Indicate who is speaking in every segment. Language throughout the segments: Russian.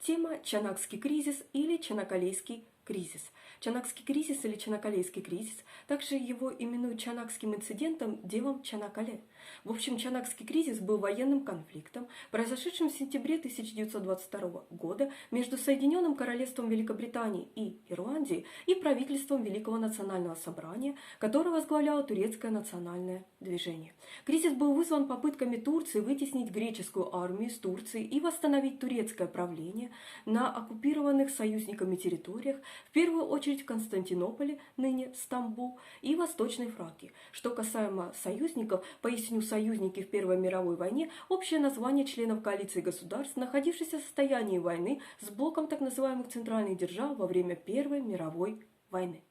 Speaker 1: Тема «Чанакский кризис» или «Чанакалейский кризис». Чанакский кризис или Чанакалейский кризис, также его именуют Чанакским инцидентом, делом Чанакале. В общем, Чанакский кризис был военным конфликтом, произошедшим в сентябре 1922 года между Соединенным Королевством Великобритании и Ирландии и правительством Великого национального собрания, которое возглавляло турецкое национальное движение. Кризис был вызван попытками Турции вытеснить греческую армию из Турции и восстановить турецкое правление на оккупированных союзниками территориях, в первую очередь в Константинополе, ныне Стамбул, и Восточной Фракии. Что касаемо союзников, поясню, союзники в Первой мировой войне – общее название членов коалиции государств, находившихся в состоянии войны с блоком так называемых центральных держав во время Первой мировой войны.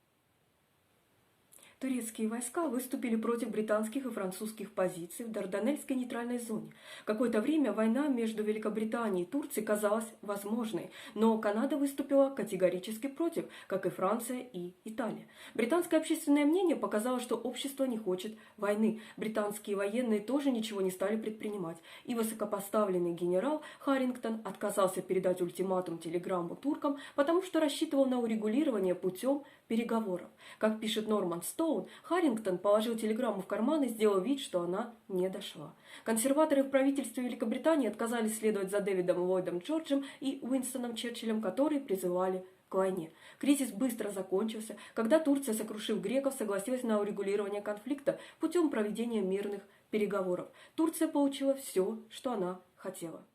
Speaker 1: Турецкие войска выступили против британских и французских позиций в Дарданельской нейтральной зоне. Какое-то время война между Великобританией и Турцией казалась возможной, но Канада выступила категорически против, как и Франция и Италия. Британское общественное мнение показало, что общество не хочет войны. Британские военные тоже ничего не стали предпринимать, и высокопоставленный генерал Харрингтон отказался передать ультиматум телеграмму туркам, потому что рассчитывал на урегулирование путем переговоров. Как пишет Норман Стоун, Харрингтон положил телеграмму в карман и сделал вид, что она не дошла. Консерваторы в правительстве Великобритании отказались следовать за Дэвидом Ллойдом Джорджем и Уинстоном Черчиллем, которые призывали к войне. Кризис быстро закончился, когда Турция, сокрушив греков, согласилась на урегулирование конфликта путем проведения мирных переговоров. Турция получила все, что она хотела.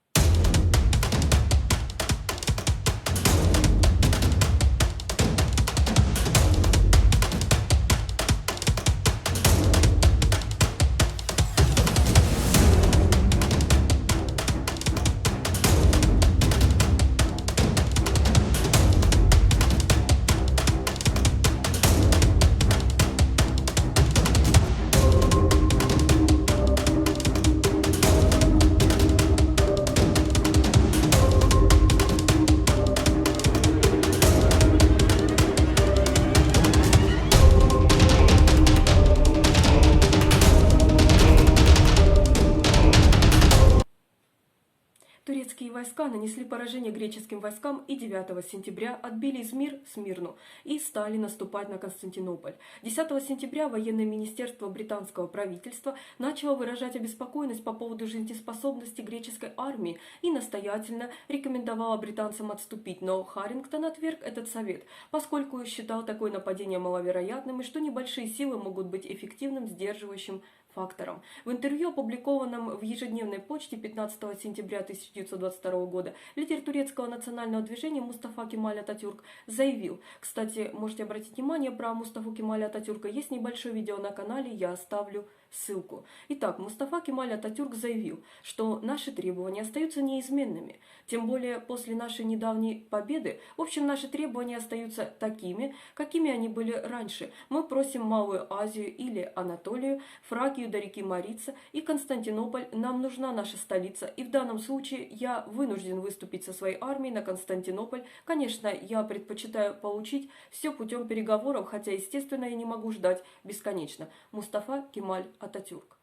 Speaker 1: Турецкие войска нанесли поражение греческим войскам и 9 сентября отбили Измир, Смирну и стали наступать на Константинополь. 10 сентября военное министерство британского правительства начало выражать обеспокоенность по поводу жизнеспособности греческой армии и настоятельно рекомендовало британцам отступить, но Харрингтон отверг этот совет, поскольку считал такое нападение маловероятным и что небольшие силы могут быть эффективным сдерживающим фактором. В интервью, опубликованном в ежедневной почте 15 сентября 1922 года, лидер турецкого национального движения Мустафа Кемаль Ататюрк заявил, кстати, можете обратить внимание, про Мустафу Кемаля Ататюрка есть небольшое видео на канале, я оставлю ссылку. Итак, Мустафа Кемаль Ататюрк заявил, что наши требования остаются неизменными, тем более после нашей недавней победы. В общем, наши требования остаются такими, какими они были раньше. Мы просим Малую Азию или Анатолию, Фракию до реки Марица и Константинополь. Нам нужна наша столица, и в данном случае я вынужден выступить со своей армией на Константинополь. Конечно, я предпочитаю получить все путем переговоров, хотя, естественно, я не могу ждать бесконечно. Мустафа Кемаль Ататюрк.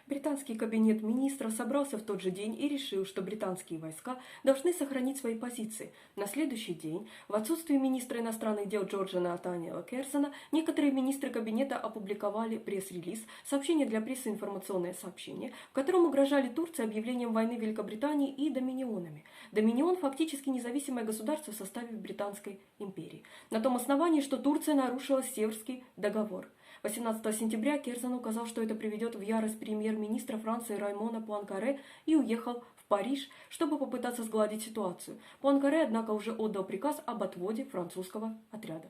Speaker 1: Британский кабинет министров собрался в тот же день и решил, что британские войска должны сохранить свои позиции. На следующий день, в отсутствие министра иностранных дел Джорджа Натаниэла Керзона, некоторые министры кабинета опубликовали пресс-релиз, сообщение для прессы, информационное сообщение, в котором угрожали Турции объявлением войны Великобритании и доминионами. Доминион – фактически независимое государство в составе Британской империи, на том основании, что Турция нарушила Севрский договор. 18 сентября Керзон указал, что это приведет в ярость премьер-министра Франции Раймона Пуанкаре и уехал в Париж, чтобы попытаться сгладить ситуацию. Пуанкаре, однако, уже отдал приказ об отводе французского отряда.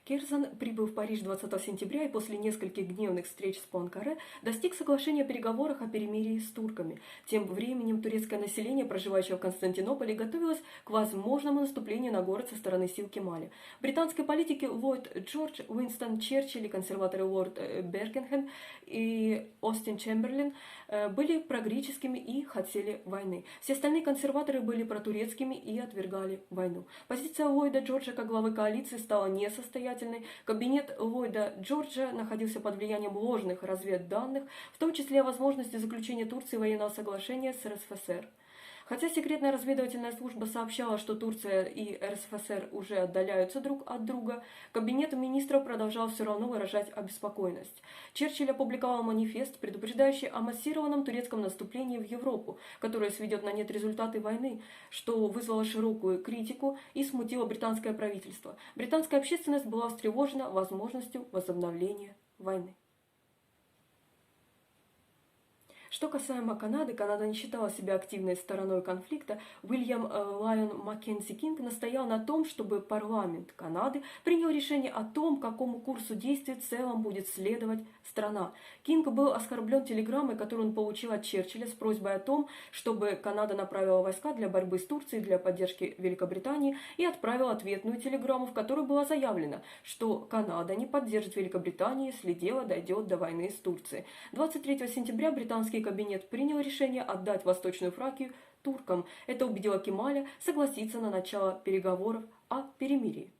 Speaker 1: Керзон прибыл в Париж 20 сентября и после нескольких гневных встреч с Пуанкаре достиг соглашения о переговорах о перемирии с турками. Тем временем турецкое население, проживающее в Константинополе, готовилось к возможному наступлению на город со стороны сил Кемаля. В британской политике Ллойд Джордж, Уинстон Черчилль, консерваторы Лорд Беркинgham и Остин Чемберлен были прогреческими и хотели войны. Все остальные консерваторы были протурецкими и отвергали войну. Позиция Ллойда Джорджа как главы коалиции стала несостоятельной влиятельной, кабинет Ллойда Джорджа находился под влиянием ложных разведданных, в том числе о возможности заключения Турции военного соглашения с РСФСР. Хотя секретная разведывательная служба сообщала, что Турция и РСФСР уже отдаляются друг от друга, кабинет министров продолжал все равно выражать обеспокоенность. Черчилль опубликовал манифест, предупреждающий о массированном турецком наступлении в Европу, которое сведет на нет результаты войны, что вызвало широкую критику и смутило британское правительство. Британская общественность была встревожена возможностью возобновления войны. Что касаемо Канады, Канада не считала себя активной стороной конфликта. Уильям Лайон Маккензи Кинг настоял на том, чтобы парламент Канады принял решение о том, какому курсу действий в целом будет следовать страна. Кинг был оскорблен телеграммой, которую он получил от Черчилля с просьбой о том, чтобы Канада направила войска для борьбы с Турцией для поддержки Великобритании, и отправила ответную телеграмму, в которой было заявлено, что Канада не поддержит Великобританию, если дело дойдет до войны с Турцией. 23 сентября британский кабинет принял решение отдать Восточную Фракию туркам. Это убедило Кемаля согласиться на начало переговоров о перемирии.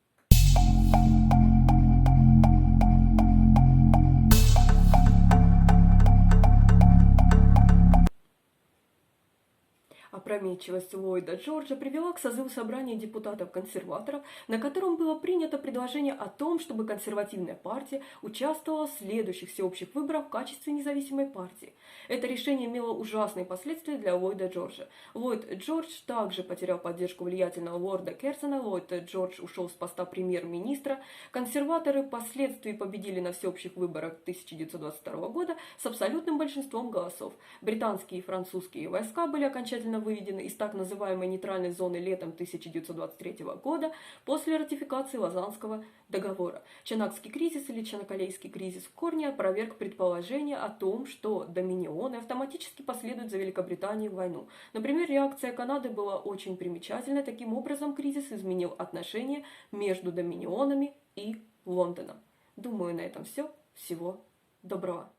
Speaker 1: Опрометчивость Ллойда Джорджа привела к созыву собрания депутатов-консерваторов, на котором было принято предложение о том, чтобы консервативная партия участвовала в следующих всеобщих выборах в качестве независимой партии. Это решение имело ужасные последствия для Ллойда Джорджа. Ллойд Джордж также потерял поддержку влиятельного лорда Керзона. Ллойд Джордж ушел с поста премьер-министра. Консерваторы впоследствии победили на всеобщих выборах 1922 года с абсолютным большинством голосов. Британские и французские войска были окончательно выведены из так называемой нейтральной зоны летом 1923 года после ратификации Лозаннского договора. Чанакский кризис или Чанакалейский кризис в корне опроверг предположение о том, что доминионы автоматически последуют за Великобританией в войну. Например, реакция Канады была очень примечательной. Таким образом, кризис изменил отношения между доминионами и Лондоном. Думаю, на этом все. Всего доброго.